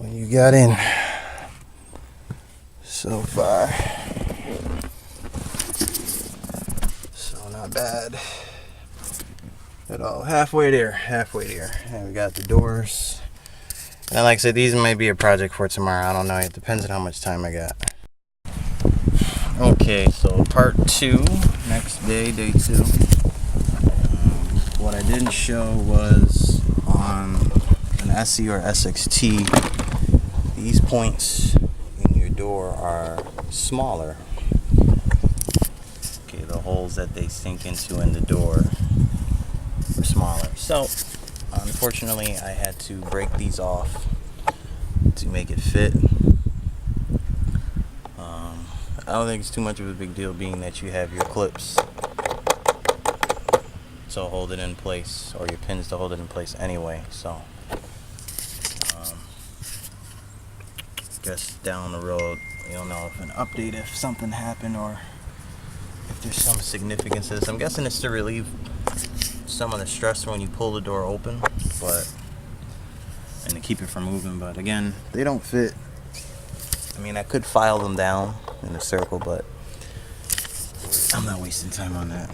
what you got in so far. So not bad at all. Halfway there. And we got the doors. And like I said, these might be a project for tomorrow. I don't know. It depends on how much time I got. Okay, so part 2, next day, day 2. What I didn't show was on an SE or SXT, these points in your door are smaller. Okay, the holes that they sink into in the door are smaller. So, unfortunately, I had to break these off to make it fit. I don't think it's too much of a big deal, being that you have your clips to hold it in place, or your pins to hold it in place anyway. So guess down the road you'll know if an update, if something happened, or if there's some significance to this. I'm guessing it's to relieve some of the stress when you pull the door open, and to keep it from moving. But again, they don't fit. I mean, I could file them down in a circle, but I'm not wasting time on that.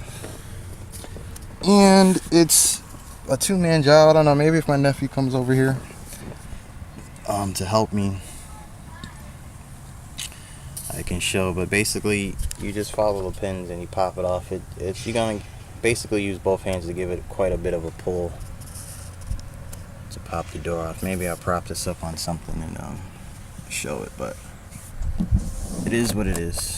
And it's a 2-man job. I don't know, maybe if my nephew comes over here to help me, I can show. But basically, you just follow the pins and you pop it off. You're gonna basically use both hands to give it quite a bit of a pull to pop the door off. Maybe I'll prop this up on something and show it, but it is what it is.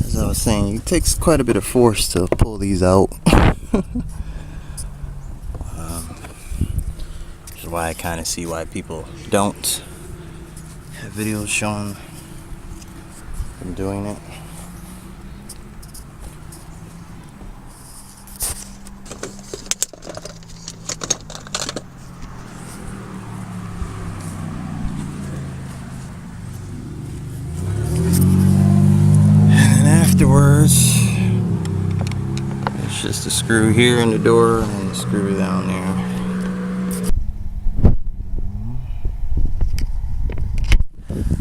As I was saying, it takes quite a bit of force to pull these out. Which is why I kind of see why people don't have videos showing them doing it. Afterwards, it's just a screw here in the door and a screw down there.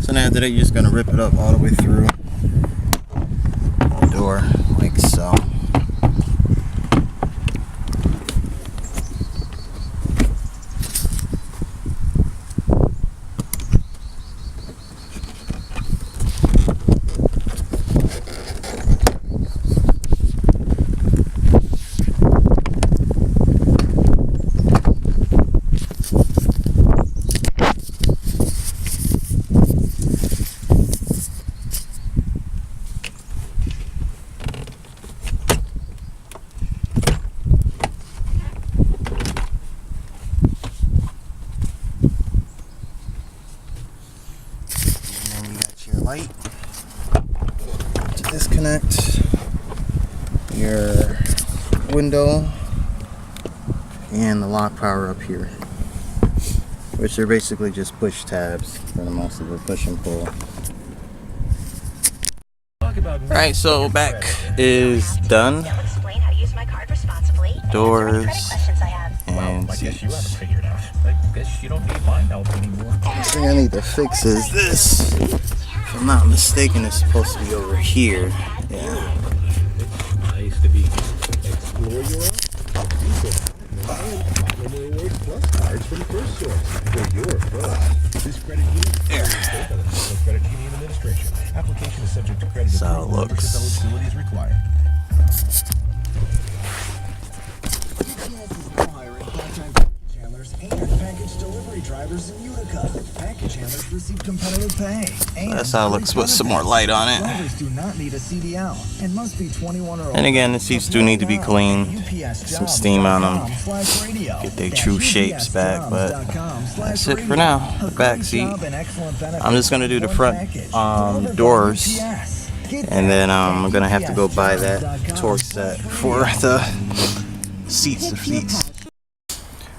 So now after that, you're just going to rip it up all the way through the door, like so. Light to disconnect your window, and the lock power up here, which are basically just push tabs for the most of it, push and pull. Alright, so back is done. Doors and seats. The thing I need to fix is this. If I'm not mistaken, it's supposed to be over here. Yeah. That's how it looks. That's how it looks with some more light on it. And again, the seats do need to be cleaned. Some steam on them. Get their true shapes back. But that's it for now. The back seat. I'm just going to do the front doors And then I'm gonna have to go buy that torque set for the seats.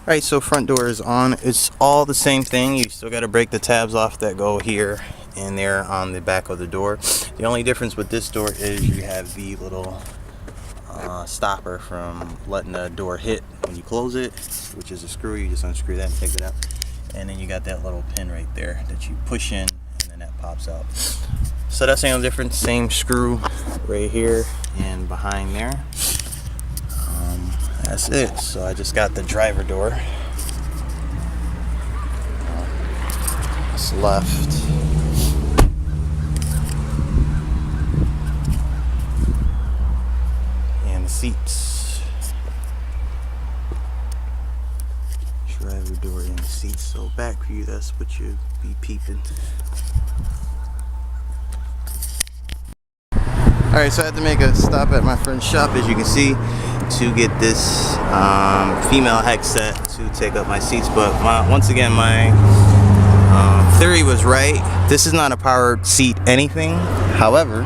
Alright, so front door is on. It's all the same thing. You still gotta break the tabs off that go here and there on the back of the door. The only difference with this door is you have the little stopper from letting the door hit when you close it, which is a screw. You just unscrew that and take it out, and then you got that little pin right there that you push in, and then that pops out. So that's the only difference. Same screw right here and behind there. That's it. So I just got the driver door. It's left. Seats. Driver door and seats. So back view, that's what you'd be peeping. Alright, so I had to make a stop at my friend's shop, as you can see, to get this female hex set to take up my seats. But once again, my theory was right. This is not a powered seat anything. However,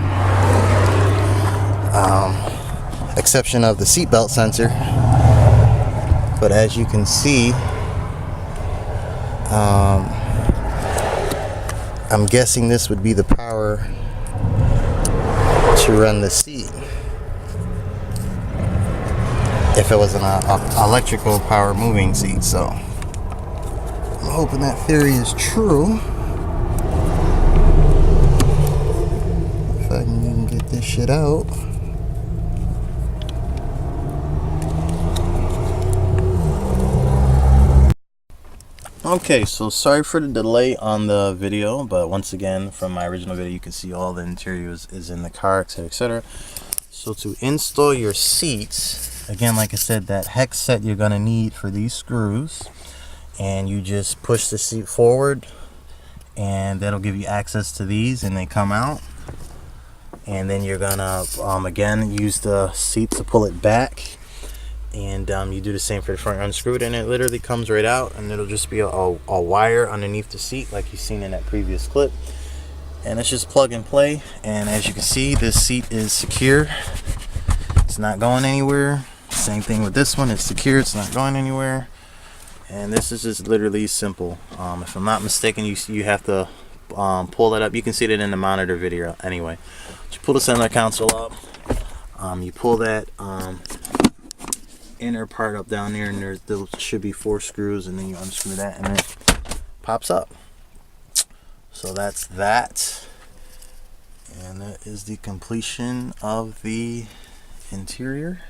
exception of the seatbelt sensor, but as you can see, I'm guessing this would be the power to run the seat if it was an electrical power moving seat. So I'm hoping that theory is true. If I can even get this shit out. Okay, so sorry for the delay on the video, but once again, from my original video, you can see all the interior is in the car, etc, etc. So to install your seats, again, like I said, that hex set you're gonna need for these screws, and you just push the seat forward, and that'll give you access to these, and they come out. And then you're gonna again use the seat to pull it back. And you do the same for the front, unscrew it, and it literally comes right out, and it'll just be a wire underneath the seat like you've seen in that previous clip, and it's just plug and play. And as you can see, this seat is secure, it's not going anywhere. Same thing with this one, it's secure, it's not going anywhere. And this is just literally simple. If I'm not mistaken, you have to pull that up. You can see it in the monitor video anyway. You pull the center console up, you pull that inner part up down there, and there should be 4 screws, and then you unscrew that and it pops up. So that's that, and that is the completion of the interior.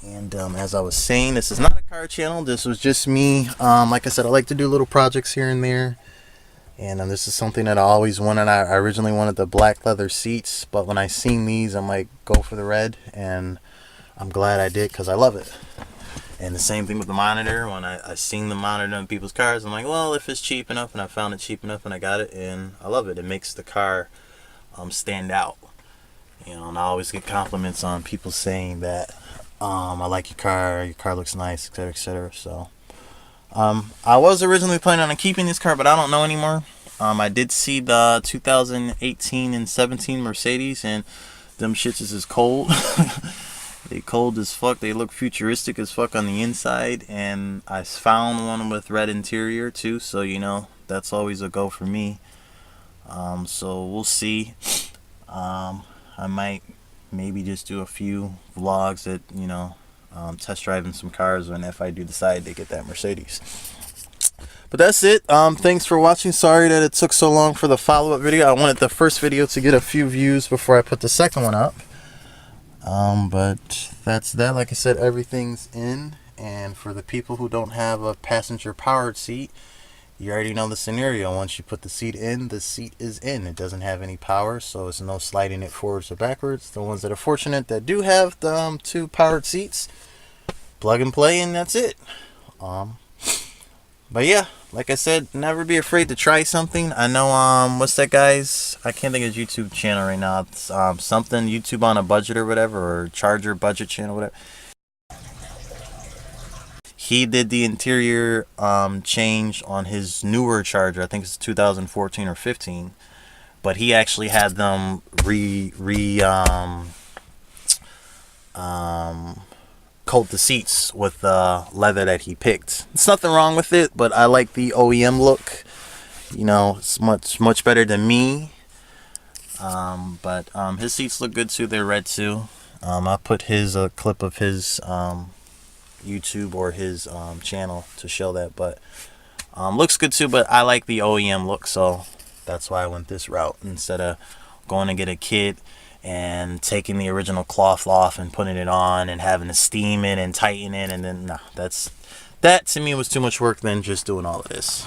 And as I was saying, this is not a car channel, this was just me. Like I said, I like to do little projects here and there, and this is something that I always wanted. I originally wanted the black leather seats, but when I seen these, I'm like, go for the red, and I'm glad I did, because I love it. And the same thing with the monitor. When I seen the monitor in people's cars, I'm like, well, if it's cheap enough, and I found it cheap enough, and I got it, and I love it. It makes the car stand out. You know, and I always get compliments on people saying that I like your car looks nice, etc, etc. So I was originally planning on keeping this car, but I don't know anymore. I did see the 2018 and 17 Mercedes, and them shits is cold. They cold as fuck. They look futuristic as fuck on the inside, and I found one with red interior too, so you know, that's always a go for me. So we'll see. I might maybe just do a few vlogs that, you know, test driving some cars when if I do decide to get that Mercedes. But that's it. Thanks for watching. Sorry that it took so long for the follow-up video. I wanted the first video to get a few views before I put the second one up. But that's that. Like I said, everything's in, and for the people who don't have a passenger powered seat, you already know the scenario. Once you put the seat in, the seat is in. It doesn't have any power, so it's no sliding it forwards or backwards. The ones that are fortunate that do have the 2 powered seats, plug and play, and that's it. But yeah, like I said, never be afraid to try something. I know, what's that guy's, I can't think of his YouTube channel right now. It's something YouTube on a budget or whatever, or Charger budget channel, whatever. He did the interior change on his newer Charger. I think it's 2014 or 15. but he actually had them coat the seats with the leather that he picked. There's nothing wrong with it, but I like the OEM look. You know, it's much better than me. But his seats look good too. They're red too. I put his clip of his YouTube or his channel to show that, but looks good too. But I like the OEM look, so that's why I went this route instead of going to get a kit and taking the original cloth off and putting it on and having to steam it and tighten it, and then that to me was too much work than just doing all of this.